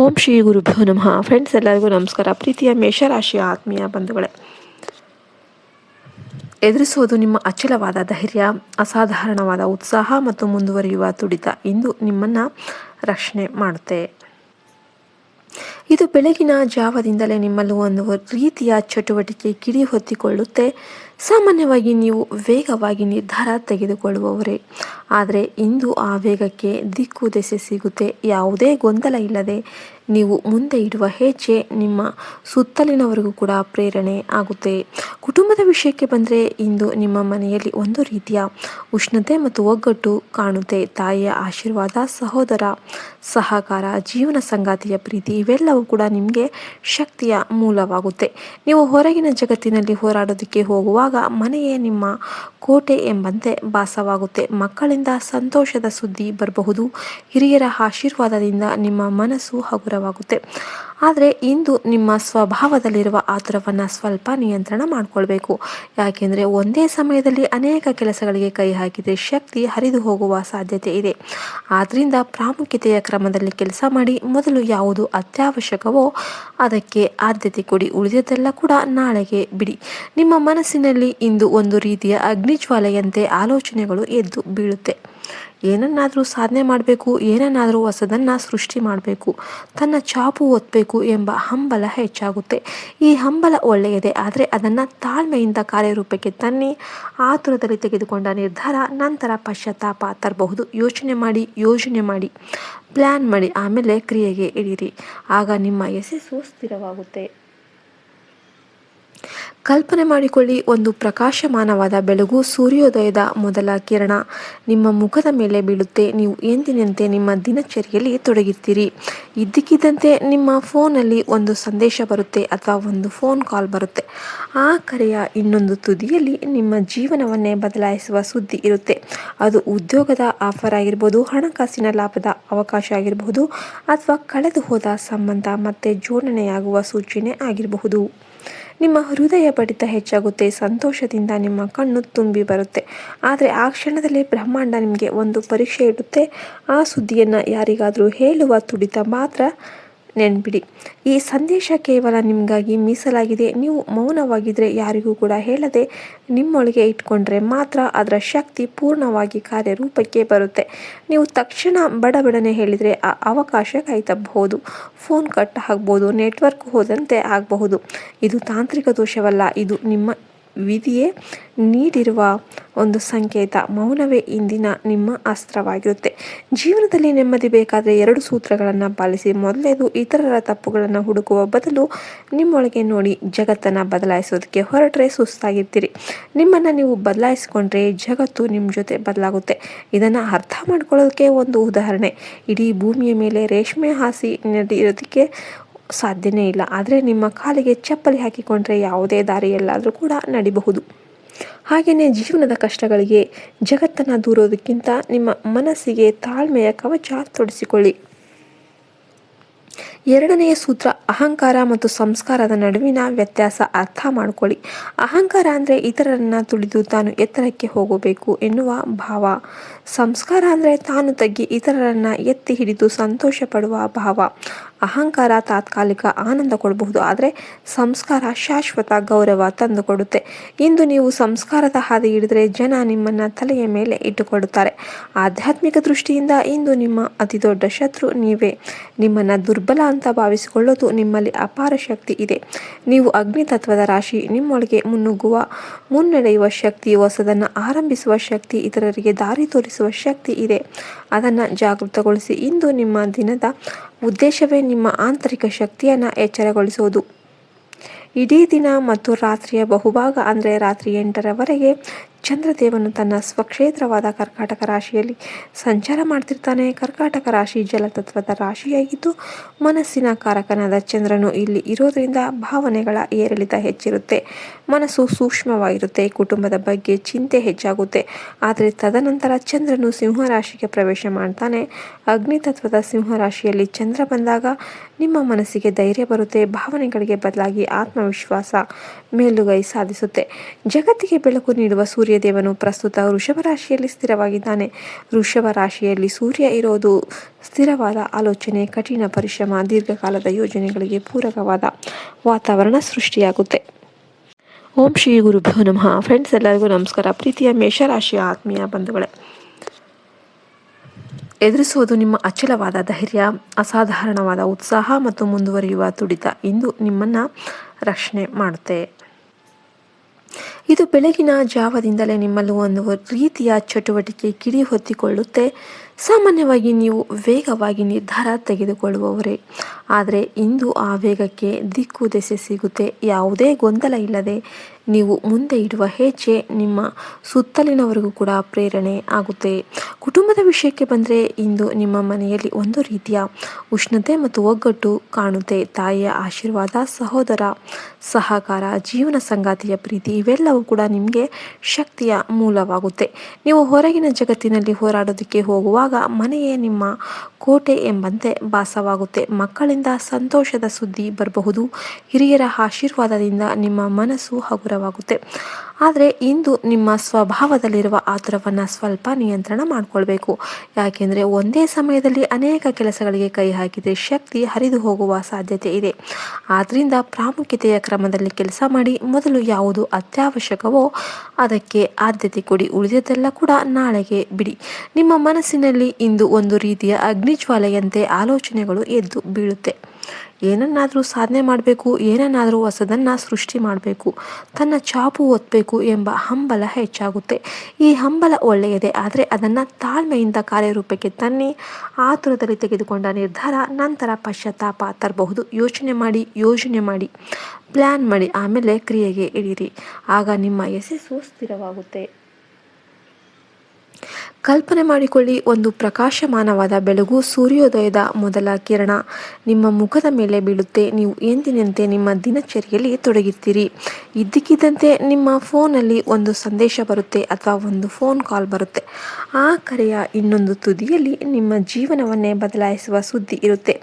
ಓಂ ಶ್ರೀ ಗುರುಭ್ಯೋ ನಮಃ. ಫ್ರೆಂಡ್ಸ್, ಎಲ್ಲರಿಗೂ ನಮಸ್ಕಾರ. ಪ್ರೀತಿಯ ಮೇಷರಾಶಿಯ ಆತ್ಮೀಯ ಬಂಧುಗಳೇ, ಎದುರಿಸುವುದು ನಿಮ್ಮ ಅಚಲವಾದ ಧೈರ್ಯ, ಅಸಾಧಾರಣವಾದ ಉತ್ಸಾಹ ಮತ್ತು ಮುಂದುವರಿಯುವ ತುಡಿತ ಇಂದು ನಿಮ್ಮನ್ನು ರಕ್ಷಣೆ ಮಾಡುತ್ತೆ. ಇದು ಬೆಳಗಿನ ಜಾವದಿಂದಲೇ ನಿಮ್ಮಲ್ಲಿ ಒಂದು ರೀತಿಯ ಚಟುವಟಿಕೆ ಕಿಡಿ ಹೊತ್ತಿಕೊಳ್ಳುತ್ತೆ. ಸಾಮಾನ್ಯವಾಗಿ ನೀವು ವೇಗವಾಗಿ ನಿರ್ಧಾರ ತೆಗೆದುಕೊಳ್ಳುವವರೇ, ಆದರೆ ಇಂದು ಆ ವೇಗಕ್ಕೆ ದಿಕ್ಕು ದೆಸೆ ಸಿಗುತ್ತೆ. ಯಾವುದೇ ಗೊಂದಲ ಇಲ್ಲದೆ ನೀವು ಮುಂದೆ ಇಡುವ ಹೆಜ್ಜೆ ನಿಮ್ಮ ಸುತ್ತಲಿನವರಿಗೂ ಕೂಡ ಪ್ರೇರಣೆ ಆಗುತ್ತೆ. ಕುಟುಂಬದ ವಿಷಯಕ್ಕೆ ಬಂದರೆ ಇಂದು ನಿಮ್ಮ ಮನೆಯಲ್ಲಿ ಒಂದು ರೀತಿಯ ಉಷ್ಣತೆ ಮತ್ತು ಒಗ್ಗಟ್ಟು ಕಾಣುತ್ತೆ. ತಾಯಿಯ ಆಶೀರ್ವಾದ, ಸಹೋದರ ಸಹಕಾರ, ಜೀವನ ಸಂಗಾತಿಯ ಪ್ರೀತಿ ಇವೆಲ್ಲವೂ ಕೂಡ ನಿಮಗೆ ಶಕ್ತಿಯ ಮೂಲವಾಗುತ್ತೆ. ನೀವು ಹೊರಗಿನ ಜಗತ್ತಿನಲ್ಲಿ ಹೋರಾಡೋದಕ್ಕೆ ಹೋಗುವಾಗ ಮನೆಯೇ ನಿಮ್ಮ ಕೋಟೆ ಎಂಬಂತೆ ಭಾಸವಾಗುತ್ತೆ. ಮಕ್ಕಳಿಂದ ಸಂತೋಷದ ಸುದ್ದಿ ಬರಬಹುದು. ಹಿರಿಯರ ಆಶೀರ್ವಾದದಿಂದ ನಿಮ್ಮ ಮನಸ್ಸು ಹಗುರವಾಗುತ್ತೆ. ಆದರೆ ಇಂದು ನಿಮ್ಮ ಸ್ವಭಾವದಲ್ಲಿರುವ ಆತುರವನ್ನು ಸ್ವಲ್ಪ ನಿಯಂತ್ರಣ ಮಾಡಿಕೊಳ್ಬೇಕು. ಯಾಕೆಂದರೆ ಒಂದೇ ಸಮಯದಲ್ಲಿ ಅನೇಕ ಕೆಲಸಗಳಿಗೆ ಕೈ ಹಾಕಿದರೆ ಶಕ್ತಿ ಹರಿದು ಹೋಗುವ ಸಾಧ್ಯತೆ ಇದೆ. ಆದ್ದರಿಂದ ಪ್ರಾಮುಖ್ಯತೆಯ ಕ್ರಮದಲ್ಲಿ ಕೆಲಸ ಮಾಡಿ. ಮೊದಲು ಯಾವುದು ಅತ್ಯವಶ್ಯಕವೋ ಅದಕ್ಕೆ ಆದ್ಯತೆ ಕೊಡಿ, ಉಳಿದದೆಲ್ಲ ಕೂಡ ನಾಳೆಗೆ ಬಿಡಿ. ನಿಮ್ಮ ಮನಸ್ಸಿನಲ್ಲಿ ಇಂದು ಒಂದು ರೀತಿಯ ಅಗ್ನಿಜ್ವಾಲೆಯಂತೆ ಆಲೋಚನೆಗಳು ಎದ್ದು ಬೀಳುತ್ತೆ. ಏನನ್ನಾದರೂ ಸಾಧನೆ ಮಾಡಬೇಕು, ಏನನ್ನಾದರೂ ಹೊಸದನ್ನು ಸೃಷ್ಟಿ ಮಾಡಬೇಕು, ತನ್ನ ಚಾಪು ಒತ್ತಬೇಕು ಎಂಬ ಹಂಬಲ ಹೆಚ್ಚಾಗುತ್ತೆ. ಈ ಹಂಬಲ ಒಳ್ಳೆಯದೇ, ಆದರೆ ಅದನ್ನು ತಾಳ್ಮೆಯಿಂದ ಕಾರ್ಯರೂಪಕ್ಕೆ ತನ್ನಿ. ಆತುರದಲ್ಲಿ ತೆಗೆದುಕೊಂಡ ನಿರ್ಧಾರ ನಂತರ ಪಶ್ಚಾತ್ತಾಪ ತರಬಹುದು. ಯೋಚನೆ ಮಾಡಿ, ಪ್ಲ್ಯಾನ್ ಮಾಡಿ, ಆಮೇಲೆ ಕ್ರಿಯೆಗೆ ಇಳಿರಿ. ಆಗ ನಿಮ್ಮ ಯಶಸ್ಸು ಸ್ಥಿರವಾಗುತ್ತೆ. ಕಲ್ಪನೆ ಮಾಡಿಕೊಳ್ಳಿ, ಒಂದು ಪ್ರಕಾಶಮಾನವಾದ ಬೆಳಗು, ಸೂರ್ಯೋದಯದ ಮೊದಲ ಕಿರಣ ನಿಮ್ಮ ಮುಖದ ಮೇಲೆ ಬೀಳುತ್ತೆ. ನೀವು ಎಂದಿನಂತೆ ನಿಮ್ಮ ದಿನಚರಿಯಲ್ಲಿ ತೊಡಗಿರ್ತೀರಿ. ಇದ್ದಕ್ಕಿದ್ದಂತೆ ನಿಮ್ಮ ಫೋನಲ್ಲಿ ಒಂದು ಸಂದೇಶ ಬರುತ್ತೆ ಅಥವಾ ಒಂದು ಫೋನ್ ಕಾಲ್ ಬರುತ್ತೆ. ಆ ಕರೆಯ ಇನ್ನೊಂದು ತುದಿಯಲ್ಲಿ ನಿಮ್ಮ ಜೀವನವನ್ನೇ ಬದಲಾಯಿಸುವ ಸುದ್ದಿ ಇರುತ್ತೆ. ಅದು ಉದ್ಯೋಗದ ಆಫರ್ ಆಗಿರ್ಬೋದು, ಹಣಕಾಸಿನ ಲಾಭದ ಅವಕಾಶ ಆಗಿರಬಹುದು, ಅಥವಾ ಕಳೆದು ಹೋದ ಸಂಬಂಧ ಮತ್ತೆ ಜೋಡಣೆಯಾಗುವ ಸೂಚನೆ ಆಗಿರಬಹುದು. ನಿಮ್ಮ ಹೃದಯ ಬಡಿತ ಹೆಚ್ಚಾಗುತ್ತೆ. ಸಂತೋಷದಿಂದ ನಿಮ್ಮ ಕಣ್ಣು ತುಂಬಿ ಬರುತ್ತೆ. ಆದರೆ ಆ ಕ್ಷಣದಲ್ಲಿ ಬ್ರಹ್ಮಾಂಡ ನಿಮಗೆ ಒಂದು ಪರೀಕ್ಷೆ ಇಡುತ್ತೆ. ಆ ಸುದ್ದಿಯನ್ನು ಯಾರಿಗಾದರೂ ಹೇಳುವ ತುಡಿತ ಮಾತ್ರ ನೆನ್ಪಿಡಿ. ಈ ಸಂದೇಶ ಕೇವಲ ನಿಮಗಾಗಿ ಮೀಸಲಾಗಿದೆ. ನೀವು ಮೌನವಾಗಿದ್ದರೆ, ಯಾರಿಗೂ ಕೂಡ ಹೇಳದೆ ನಿಮ್ಮೊಳಗೆ ಇಟ್ಕೊಂಡ್ರೆ ಮಾತ್ರ ಅದರ ಶಕ್ತಿ ಪೂರ್ಣವಾಗಿ ಕಾರ್ಯರೂಪಕ್ಕೆ ಬರುತ್ತೆ. ನೀವು ತಕ್ಷಣ ಬಡಬಡನೆ ಹೇಳಿದರೆ ಆ ಅವಕಾಶ ಕೈತಪ್ಪಬಹುದು. ಫೋನ್ ಕಟ್ ಆಗ್ಬೋದು, ನೆಟ್ವರ್ಕ್ ಹೋದಂತೆ ಆಗಬಹುದು. ಇದು ತಾಂತ್ರಿಕ ದೋಷವಲ್ಲ, ಇದು ನಿಮ್ಮ ವಿಧಿಯೇ ನೀಡಿರುವ ಒಂದು ಸಂಕೇತ. ಮೌನವೇ ಇಂದಿನ ನಿಮ್ಮ ಅಸ್ತ್ರವಾಗಿರುತ್ತೆ. ಜೀವನದಲ್ಲಿ ನೆಮ್ಮದಿ ಬೇಕಾದರೆ 2 ಸೂತ್ರಗಳನ್ನು ಪಾಲಿಸಿ. ಮೊದಲನೇದು, ಇತರರ ತಪ್ಪುಗಳನ್ನು ಹುಡುಕುವ ಬದಲು ನಿಮ್ಮೊಳಗೆ ನೋಡಿ. ಜಗತ್ತನ್ನು ಬದಲಾಯಿಸೋದಕ್ಕೆ ಹೊರಟ್ರೆ ಸುಸ್ತಾಗಿರ್ತೀರಿ. ನಿಮ್ಮನ್ನು ನೀವು ಬದಲಾಯಿಸಿಕೊಂಡ್ರೆ ಜಗತ್ತು ನಿಮ್ಮ ಜೊತೆ ಬದಲಾಗುತ್ತೆ. ಇದನ್ನು ಅರ್ಥ ಮಾಡ್ಕೊಳ್ಳೋದಕ್ಕೆ ಒಂದು ಉದಾಹರಣೆ. ಇಡೀ ಭೂಮಿಯ ಮೇಲೆ ರೇಷ್ಮೆ ಹಾಸಿ ನಡೆಯೋದಕ್ಕೆ ಸಾಧ್ಯನೇ ಇಲ್ಲ, ಆದರೆ ನಿಮ್ಮ ಕಾಲಿಗೆ ಚಪ್ಪಲಿ ಹಾಕಿಕೊಂಡ್ರೆ ಯಾವುದೇ ದಾರಿಯಲ್ಲಾದರೂ ಕೂಡ ನಡಿಬಹುದು. ಹಾಗೆಯೇ ಜೀವನದ ಕಷ್ಟಗಳಿಗೆ ಜಗತ್ತನ್ನು ದೂರೋದಕ್ಕಿಂತ ನಿಮ್ಮ ಮನಸ್ಸಿಗೆ ತಾಳ್ಮೆಯ ಕವಚ ತೊಡಿಸಿಕೊಳ್ಳಿ. 2ನೆಯ ಸೂತ್ರ, ಅಹಂಕಾರ ಮತ್ತು ಸಂಸ್ಕಾರದ ನಡುವಿನ ವ್ಯತ್ಯಾಸ ಅರ್ಥ ಮಾಡ್ಕೊಳ್ಳಿ. ಅಹಂಕಾರ ಅಂದರೆ ಇತರರನ್ನು ತುಳಿದು ತಾನು ಎತ್ತರಕ್ಕೆ ಹೋಗಬೇಕು ಎನ್ನುವ ಭಾವ. ಸಂಸ್ಕಾರ ಅಂದರೆ ತಾನು ತಗ್ಗಿ ಇತರರನ್ನು ಎತ್ತಿ ಹಿಡಿದು ಸಂತೋಷ ಪಡುವ ಭಾವ. ಅಹಂಕಾರ ತಾತ್ಕಾಲಿಕ ಆನಂದ ಕೊಡಬಹುದು, ಆದರೆ ಸಂಸ್ಕಾರ ಶಾಶ್ವತ ಗೌರವ ತಂದುಕೊಡುತ್ತೆ. ಇಂದು ನೀವು ಸಂಸ್ಕಾರದ ಹಾದಿ ಹಿಡಿದರೆ ಜನ ನಿಮ್ಮನ್ನು ತಲೆಯ ಮೇಲೆ ಇಟ್ಟುಕೊಳ್ಳುತ್ತಾರೆ. ಆಧ್ಯಾತ್ಮಿಕ ದೃಷ್ಟಿಯಿಂದ ಇಂದು ನಿಮ್ಮ ಅತಿ ದೊಡ್ಡ ಶತ್ರು ನೀವೇ. ನಿಮ್ಮನ್ನು ದುರ್ಬಲ ಅಂತ ಭಾವಿಸಿಕೊಳ್ಳೋದು ನಿಮ್ಮಲ್ಲಿ ಅಪಾರ ಶಕ್ತಿ ಇದೆ. ನೀವು ಅಗ್ನಿ ತತ್ವದ ರಾಶಿ. ನಿಮ್ಮೊಳಗೆ ಮುನ್ನಡೆಯುವ ಶಕ್ತಿ, ಹೊಸದನ್ನು ಆರಂಭಿಸುವ ಶಕ್ತಿ, ಇತರರಿಗೆ ದಾರಿ ತೋರಿಸುವ ಶಕ್ತಿ ಇದೆ. ಅದನ್ನು ಜಾಗೃತಗೊಳಿಸಿ. ಇಂದು ನಿಮ್ಮ ದಿನದ ಉದ್ದೇಶವೇ ನಿಮ್ಮ ಆಂತರಿಕ ಶಕ್ತಿಯನ್ನು ಎಚ್ಚರಗೊಳಿಸುವುದು. ಇಡೀ ದಿನ ಮತ್ತು ರಾತ್ರಿಯ ಬಹುಭಾಗ ಅಂದರೆ ರಾತ್ರಿ 8ರವರೆಗೆ ಚಂದ್ರದೇವನು ತನ್ನ ಸ್ವಕ್ಷೇತ್ರವಾದ ಕರ್ಕಾಟಕ ರಾಶಿಯಲ್ಲಿ ಸಂಚಾರ ಮಾಡ್ತಿರ್ತಾನೆ. ಕರ್ಕಾಟಕ ರಾಶಿ ಜಲತತ್ವದ ರಾಶಿಯಾಗಿದ್ದು ಮನಸ್ಸಿನ ಕಾರಕನಾದ ಚಂದ್ರನು ಇಲ್ಲಿ ಇರೋದ್ರಿಂದ ಭಾವನೆಗಳ ಏರಿಳಿತ ಹೆಚ್ಚಿರುತ್ತೆ. ಮನಸ್ಸು ಸೂಕ್ಷ್ಮವಾಗಿರುತ್ತೆ. ಕುಟುಂಬದ ಬಗ್ಗೆ ಚಿಂತೆ ಹೆಚ್ಚಾಗುತ್ತೆ. ಆದರೆ ತದನಂತರ ಚಂದ್ರನು ಸಿಂಹರಾಶಿಗೆ ಪ್ರವೇಶ ಮಾಡ್ತಾನೆ. ಅಗ್ನಿತತ್ವದ ಸಿಂಹರಾಶಿಯಲ್ಲಿ ಚಂದ್ರ ಬಂದಾಗ ನಿಮ್ಮ ಮನಸ್ಸಿಗೆ ಧೈರ್ಯ ಬರುತ್ತೆ. ಭಾವನೆಗಳಿಗೆ ಬದಲಾಗಿ ಆತ್ಮವಿಶ್ವಾಸ ಮೇಲುಗೈ ಸಾಧಿಸುತ್ತೆ. ಜಗತ್ತಿಗೆ ಬೆಳಕು ನೀಡುವ ಸೂರ್ಯ ಸೂರ್ಯದೇವನು ಪ್ರಸ್ತುತ ವೃಷಭ ರಾಶಿಯಲ್ಲಿ ಸ್ಥಿರವಾಗಿದ್ದಾನೆ. ವೃಷಭ ರಾಶಿಯಲ್ಲಿ ಸೂರ್ಯ ಇರೋದು ಸ್ಥಿರವಾದ ಆಲೋಚನೆ, ಕಠಿಣ ಪರಿಶ್ರಮ, ದೀರ್ಘಕಾಲದ ಯೋಜನೆಗಳಿಗೆ ಪೂರಕವಾದ ವಾತಾವರಣ ಸೃಷ್ಟಿಯಾಗುತ್ತೆ. ಓಂ ಶ್ರೀ ಗುರುಭ್ಯೋ ನಮಃ. ಫ್ರೆಂಡ್ಸ್, ಎಲ್ಲರಿಗೂ ನಮಸ್ಕಾರ. ಪ್ರೀತಿಯ ಮೇಷರಾಶಿಯ ಆತ್ಮೀಯ ಬಂಧುಗಳೇ, ಎದುರಿಸುವುದು ನಿಮ್ಮ ಅಚಲವಾದ ಧೈರ್ಯ, ಅಸಾಧಾರಣವಾದ ಉತ್ಸಾಹ ಮತ್ತು ಮುಂದುವರಿಯುವ ತುಡಿತ ಇಂದು ನಿಮ್ಮನ್ನು ರಕ್ಷಣೆ ಮಾಡುತ್ತೆ. ಇದು ಬೆಳಗಿನ ಜಾವದಿಂದಲೇ ನಿಮ್ಮಲ್ಲಿ ಒಂದು ರೀತಿಯ ಚಟುವಟಿಕೆ ಕಿಡಿ ಹೊತ್ತಿಕೊಳ್ಳುತ್ತೆ. ಸಾಮಾನ್ಯವಾಗಿ ನೀವು ವೇಗವಾಗಿ ನಿರ್ಧಾರ ತೆಗೆದುಕೊಳ್ಳುವವರೇ, ಆದರೆ ಇಂದು ಆ ವೇಗಕ್ಕೆ ದಿಕ್ಕು ದೆಸೆ ಸಿಗುತ್ತೆ. ಯಾವುದೇ ಗೊಂದಲ ಇಲ್ಲದೆ ನೀವು ಮುಂದೆ ಇಡುವ ಹೆಜ್ಜೆ ನಿಮ್ಮ ಸುತ್ತಲಿನವರಿಗೂ ಕೂಡ ಪ್ರೇರಣೆ ಆಗುತ್ತೆ. ಕುಟುಂಬದ ವಿಷಯಕ್ಕೆ ಬಂದರೆ ಇಂದು ನಿಮ್ಮ ಮನೆಯಲ್ಲಿ ಒಂದು ರೀತಿಯ ಉಷ್ಣತೆ ಮತ್ತು ಒಗ್ಗಟ್ಟು ಕಾಣುತ್ತೆ. ತಾಯಿಯ ಆಶೀರ್ವಾದ, ಸಹೋದರ ಸಹಕಾರ, ಜೀವನ ಸಂಗಾತಿಯ ಪ್ರೀತಿ ಇವೆಲ್ಲವೂ ಕೂಡ ನಿಮಗೆ ಶಕ್ತಿಯ ಮೂಲವಾಗುತ್ತೆ. ನೀವು ಹೊರಗಿನ ಜಗತ್ತಿನಲ್ಲಿ ಹೋರಾಡೋದಕ್ಕೆ ಹೋಗುವಾಗ ಮನೆಯೇ ನಿಮ್ಮ ಕೋಟೆ ಎಂಬಂತೆ ಭಾಸವಾಗುತ್ತೆ. ಮಕ್ಕಳಿಂದ ಸಂತೋಷದ ಸುದ್ದಿ ಬರಬಹುದು. ಹಿರಿಯರ ಆಶೀರ್ವಾದದಿಂದ ನಿಮ್ಮ ಮನಸ್ಸು ಹಗುರವಾಗುತ್ತೆ. ಆದರೆ ಇಂದು ನಿಮ್ಮ ಸ್ವಭಾವದಲ್ಲಿರುವ ಆತುರವನ್ನು ಸ್ವಲ್ಪ ನಿಯಂತ್ರಣ ಮಾಡಿಕೊಳ್ಬೇಕು. ಯಾಕೆಂದರೆ ಒಂದೇ ಸಮಯದಲ್ಲಿ ಅನೇಕ ಕೆಲಸಗಳಿಗೆ ಕೈ ಹಾಕಿದರೆ ಶಕ್ತಿ ಹರಿದು ಹೋಗುವ ಸಾಧ್ಯತೆ ಇದೆ. ಆದ್ದರಿಂದ ಪ್ರಾಮುಖ್ಯತೆಯ ಕ್ರಮದಲ್ಲಿ ಕೆಲಸ ಮಾಡಿ. ಮೊದಲು ಯಾವುದು ಅತ್ಯವಶ್ಯಕವೋ ಅದಕ್ಕೆ ಆದ್ಯತೆ ಕೊಡಿ, ಉಳಿದದ್ದೆಲ್ಲ ಕೂಡ ನಾಳೆಗೆ ಬಿಡಿ. ನಿಮ್ಮ ಮನಸ್ಸಿನಲ್ಲಿ ಇಂದು ಒಂದು ರೀತಿಯ ಅಗ್ನಿಜ್ವಾಲೆಯಂತೆ ಆಲೋಚನೆಗಳು ಎದ್ದು ಬೀಳುತ್ತೆ. ಏನನ್ನಾದರೂ ಸಾಧನೆ ಮಾಡಬೇಕು, ಏನನ್ನಾದರೂ ಹೊಸದನ್ನು ಸೃಷ್ಟಿ ಮಾಡಬೇಕು, ತನ್ನ ಚಾಪು ಒತ್ತಬೇಕು ಎಂಬ ಹಂಬಲ ಹೆಚ್ಚಾಗುತ್ತೆ. ಈ ಹಂಬಲ ಒಳ್ಳೆಯದೇ, ಆದರೆ ಅದನ್ನು ತಾಳ್ಮೆಯಿಂದ ಕಾರ್ಯರೂಪಕ್ಕೆ ತನ್ನಿ. ಆತುರದಲ್ಲಿ ತೆಗೆದುಕೊಂಡ ನಿರ್ಧಾರ ನಂತರ ಪಶ್ಚಾತ್ತಾಪ ತರಬಹುದು. ಯೋಚನೆ ಮಾಡಿ, ಪ್ಲ್ಯಾನ್ ಮಾಡಿ, ಆಮೇಲೆ ಕ್ರಿಯೆಗೆ ಇಳಿರಿ. ಆಗ ನಿಮ್ಮ ಯಶಸ್ಸು ಸ್ಥಿರವಾಗುತ್ತೆ. ಕಲ್ಪನೆ ಮಾಡಿಕೊಳ್ಳಿ, ಒಂದು ಪ್ರಕಾಶಮಾನವಾದ ಬೆಳಗು, ಸೂರ್ಯೋದಯದ ಮೊದಲ ಕಿರಣ ನಿಮ್ಮ ಮುಖದ ಮೇಲೆ ಬೀಳುತ್ತೆ. ನೀವು ಎಂದಿನಂತೆ ನಿಮ್ಮ ದಿನಚರಿಯಲ್ಲಿ ತೊಡಗಿರ್ತೀರಿ. ಇದ್ದಕ್ಕಿದ್ದಂತೆ ನಿಮ್ಮ ಫೋನಲ್ಲಿ ಒಂದು ಸಂದೇಶ ಬರುತ್ತೆ ಅಥವಾ ಒಂದು ಫೋನ್ ಕಾಲ್ ಬರುತ್ತೆ. ಆ ಕರೆಯ ಇನ್ನೊಂದು ತುದಿಯಲ್ಲಿ ನಿಮ್ಮ ಜೀವನವನ್ನೇ ಬದಲಾಯಿಸುವ ಸುದ್ದಿ ಇರುತ್ತೆ.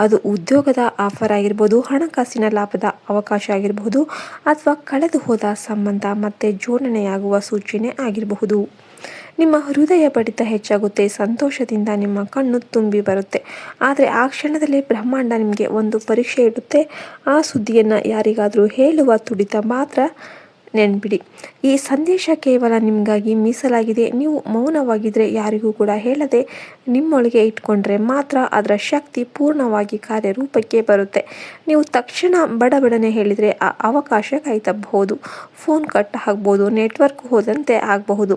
ಅದು ಉದ್ಯೋಗದ ಆಫರ್ ಆಗಿರ್ಬೋದು, ಹಣಕಾಸಿನ ಲಾಭದ ಅವಕಾಶ ಆಗಿರಬಹುದು, ಅಥವಾ ಕಳೆದು ಹೋದ ಸಂಬಂಧ ಮತ್ತೆ ಜೋಡಣೆಯಾಗುವ ಸೂಚನೆ ಆಗಿರಬಹುದು. ನಿಮ್ಮ ಹೃದಯ ಬಡಿತ ಹೆಚ್ಚಾಗುತ್ತೆ. ಸಂತೋಷದಿಂದ ನಿಮ್ಮ ಕಣ್ಣು ತುಂಬಿ ಬರುತ್ತೆ. ಆದರೆ ಆ ಕ್ಷಣದಲ್ಲಿ ಬ್ರಹ್ಮಾಂಡ ನಿಮಗೆ ಒಂದು ಪರೀಕ್ಷೆ ಇಡುತ್ತೆ. ಆ ಸುದ್ದಿಯನ್ನು ಯಾರಿಗಾದರೂ ಹೇಳುವ ತುಡಿತ ಮಾತ್ರ ನೆನ್ಬಿಡಿ. ಈ ಸಂದೇಶ ಕೇವಲ ನಿಮಗಾಗಿ ಮೀಸಲಾಗಿದೆ. ನೀವು ಮೌನವಾಗಿದ್ದರೆ, ಯಾರಿಗೂ ಕೂಡ ಹೇಳದೆ ನಿಮ್ಮೊಳಗೆ ಇಟ್ಕೊಂಡ್ರೆ ಮಾತ್ರ ಅದರ ಶಕ್ತಿ ಪೂರ್ಣವಾಗಿ ಕಾರ್ಯರೂಪಕ್ಕೆ ಬರುತ್ತೆ. ನೀವು ತಕ್ಷಣ ಬಡಬಡನೆ ಹೇಳಿದರೆ ಆ ಅವಕಾಶ ಕೈತಪ್ಪಬಹುದು, ಫೋನ್ ಕಟ್ ಆಗ್ಬೋದು, ನೆಟ್ವರ್ಕ್ ಹೋದಂತೆ ಆಗಬಹುದು.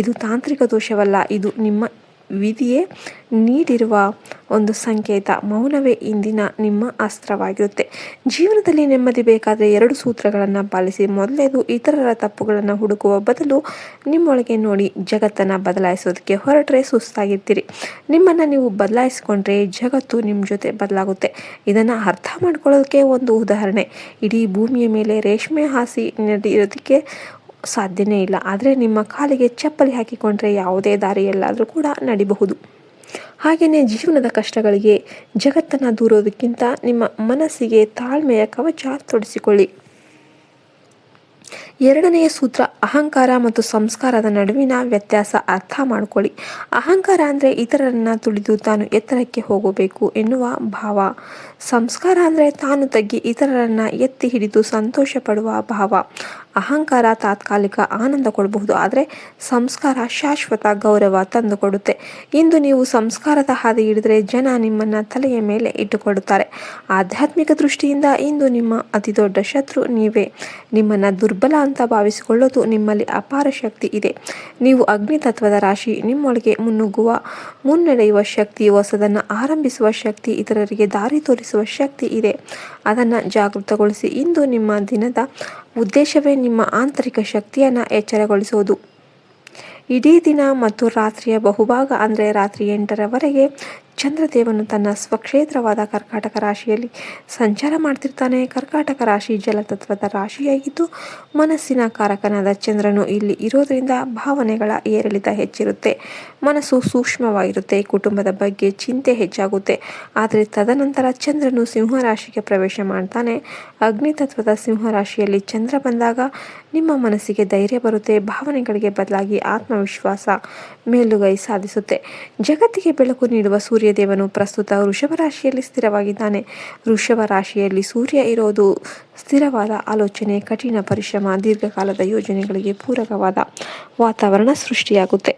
ಇದು ತಾಂತ್ರಿಕ ದೋಷವಲ್ಲ, ಇದು ನಿಮ್ಮ ವಿಧಿಯೇ ನೀಡಿರುವ ಒಂದು ಸಂಕೇತ. ಮೌನವೇ ಇಂದಿನ ನಿಮ್ಮ ಅಸ್ತ್ರವಾಗಿರುತ್ತೆ. ಜೀವನದಲ್ಲಿ ನೆಮ್ಮದಿ ಬೇಕಾದರೆ 2 ಸೂತ್ರಗಳನ್ನು ಪಾಲಿಸಿ. ಮೊದಲನೇದು, ಇತರರ ತಪ್ಪುಗಳನ್ನು ಹುಡುಕುವ ಬದಲು ನಿಮ್ಮೊಳಗೆ ನೋಡಿ. ಜಗತ್ತನ್ನು ಬದಲಾಯಿಸೋದಕ್ಕೆ ಹೊರಟ್ರೆ ಸುಸ್ತಾಗಿರ್ತೀರಿ. ನಿಮ್ಮನ್ನು ನೀವು ಬದಲಾಯಿಸಿಕೊಂಡ್ರೆ ಜಗತ್ತು ನಿಮ್ಮ ಜೊತೆ ಬದಲಾಗುತ್ತೆ. ಇದನ್ನು ಅರ್ಥ ಮಾಡ್ಕೊಳ್ಳೋದಕ್ಕೆ ಒಂದು ಉದಾಹರಣೆ. ಇಡೀ ಭೂಮಿಯ ಮೇಲೆ ರೇಷ್ಮೆ ಹಾಸಿ ನಡೆಯೋದಕ್ಕೆ ಸಾಧ್ಯನೇ ಇಲ್ಲ. ಆದರೆ ನಿಮ್ಮ ಕಾಲಿಗೆ ಚಪ್ಪಲಿ ಹಾಕಿಕೊಂಡ್ರೆ ಯಾವುದೇ ದಾರಿಯಲ್ಲಾದರೂ ಕೂಡ ನಡಿಬಹುದು. ಹಾಗೆಯೇ ಜೀವನದ ಕಷ್ಟಗಳಿಗೆ ಜಗತ್ತನ್ನು ದೂರೋದಕ್ಕಿಂತ ನಿಮ್ಮ ಮನಸ್ಸಿಗೆ ತಾಳ್ಮೆಯ ಕವಚ ತೊಡಿಸಿಕೊಳ್ಳಿ. 2ನೆಯ ಸೂತ್ರ, ಅಹಂಕಾರ ಮತ್ತು ಸಂಸ್ಕಾರದ ನಡುವಿನ ವ್ಯತ್ಯಾಸ ಅರ್ಥ ಮಾಡ್ಕೊಳ್ಳಿ. ಅಹಂಕಾರ ಅಂದರೆ ಇತರರನ್ನು ತುಳಿದು ತಾನು ಎತ್ತರಕ್ಕೆ ಹೋಗಬೇಕು ಎನ್ನುವ ಭಾವ. ಸಂಸ್ಕಾರ ಅಂದರೆ ತಾನು ತಗ್ಗಿ ಇತರರನ್ನು ಎತ್ತಿ ಹಿಡಿದು ಸಂತೋಷ ಪಡುವ ಭಾವ. ಅಹಂಕಾರ ತಾತ್ಕಾಲಿಕ ಆನಂದ ಕೊಡಬಹುದು, ಆದರೆ ಸಂಸ್ಕಾರ ಶಾಶ್ವತ ಗೌರವ ತಂದುಕೊಡುತ್ತೆ. ಇಂದು ನೀವು ಸಂಸ್ಕಾರದ ಹಾದಿ ಹಿಡಿದರೆ ಜನ ನಿಮ್ಮನ್ನು ತಲೆಯ ಮೇಲೆ ಇಟ್ಟುಕೊಳ್ಳುತ್ತಾರೆ. ಆಧ್ಯಾತ್ಮಿಕ ದೃಷ್ಟಿಯಿಂದ ಇಂದು ನಿಮ್ಮ ಅತಿ ದೊಡ್ಡ ಶತ್ರು ನೀವೇ. ನಿಮ್ಮನ್ನು ದುರ್ಬಲ ಅಂತ ಭಾವಿಸಿಕೊಳ್ಳೋದು ನಿಮ್ಮಲ್ಲಿ ಅಪಾರ ಶಕ್ತಿ ಇದೆ. ನೀವು ಅಗ್ನಿ ತತ್ವದ ರಾಶಿ. ನಿಮ್ಮೊಳಗೆ ಮುನ್ನಡೆಯುವ ಶಕ್ತಿ, ಹೊಸದನ್ನು ಆರಂಭಿಸುವ ಶಕ್ತಿ, ಇತರರಿಗೆ ದಾರಿ ತೋರಿಸುವ ಶಕ್ತಿ ಇದೆ. ಅದನ್ನು ಜಾಗೃತಗೊಳಿಸಿ. ಇಂದು ನಿಮ್ಮ ದಿನದ ಉದ್ದೇಶವೇ ನಿಮ್ಮ ಆಂತರಿಕ ಶಕ್ತಿಯನ್ನು ಎಚ್ಚರಗೊಳಿಸುವುದು. ಇಡೀ ದಿನ ಮತ್ತು ರಾತ್ರಿಯ ಬಹುಭಾಗ ಅಂದರೆ ರಾತ್ರಿ 8ರವರೆಗೆ ಚಂದ್ರದೇವನು ತನ್ನ ಸ್ವಕ್ಷೇತ್ರವಾದ ಕರ್ಕಾಟಕ ರಾಶಿಯಲ್ಲಿ ಸಂಚಾರ ಮಾಡ್ತಿರ್ತಾನೆ. ಕರ್ಕಾಟಕ ರಾಶಿ ಜಲತತ್ವದ ರಾಶಿಯಾಗಿದ್ದು ಮನಸ್ಸಿನ ಕಾರಕನಾದ ಚಂದ್ರನು ಇಲ್ಲಿ ಇರೋದ್ರಿಂದ ಭಾವನೆಗಳ ಏರಿಳಿತ ಹೆಚ್ಚಿರುತ್ತೆ. ಮನಸ್ಸು ಸೂಕ್ಷ್ಮವಾಗಿರುತ್ತೆ. ಕುಟುಂಬದ ಬಗ್ಗೆ ಚಿಂತೆ ಹೆಚ್ಚಾಗುತ್ತೆ. ಆದರೆ ತದನಂತರ ಚಂದ್ರನು ಸಿಂಹರಾಶಿಗೆ ಪ್ರವೇಶ ಮಾಡ್ತಾನೆ. ಅಗ್ನಿತತ್ವದ ಸಿಂಹರಾಶಿಯಲ್ಲಿ ಚಂದ್ರ ಬಂದಾಗ ನಿಮ್ಮ ಮನಸ್ಸಿಗೆ ಧೈರ್ಯ ಬರುತ್ತೆ. ಭಾವನೆಗಳಿಗೆ ಬದಲಾಗಿ ಆತ್ಮವಿಶ್ವಾಸ ಮೇಲುಗೈ ಸಾಧಿಸುತ್ತೆ. ಜಗತ್ತಿಗೆ ಬೆಳಕು ನೀಡುವ ಸೂರ್ಯದೇವನು ಪ್ರಸ್ತುತ ವೃಷಭ ರಾಶಿಯಲ್ಲಿ ಸ್ಥಿರವಾಗಿದ್ದಾನೆ. ವೃಷಭ ರಾಶಿಯಲ್ಲಿ ಸೂರ್ಯ ಇರೋದು ಸ್ಥಿರವಾದ ಆಲೋಚನೆ, ಕಠಿಣ ಪರಿಶ್ರಮ, ದೀರ್ಘಕಾಲದ ಯೋಜನೆಗಳಿಗೆ ಪೂರಕವಾದ ವಾತಾವರಣ ಸೃಷ್ಟಿಯಾಗುತ್ತೆ.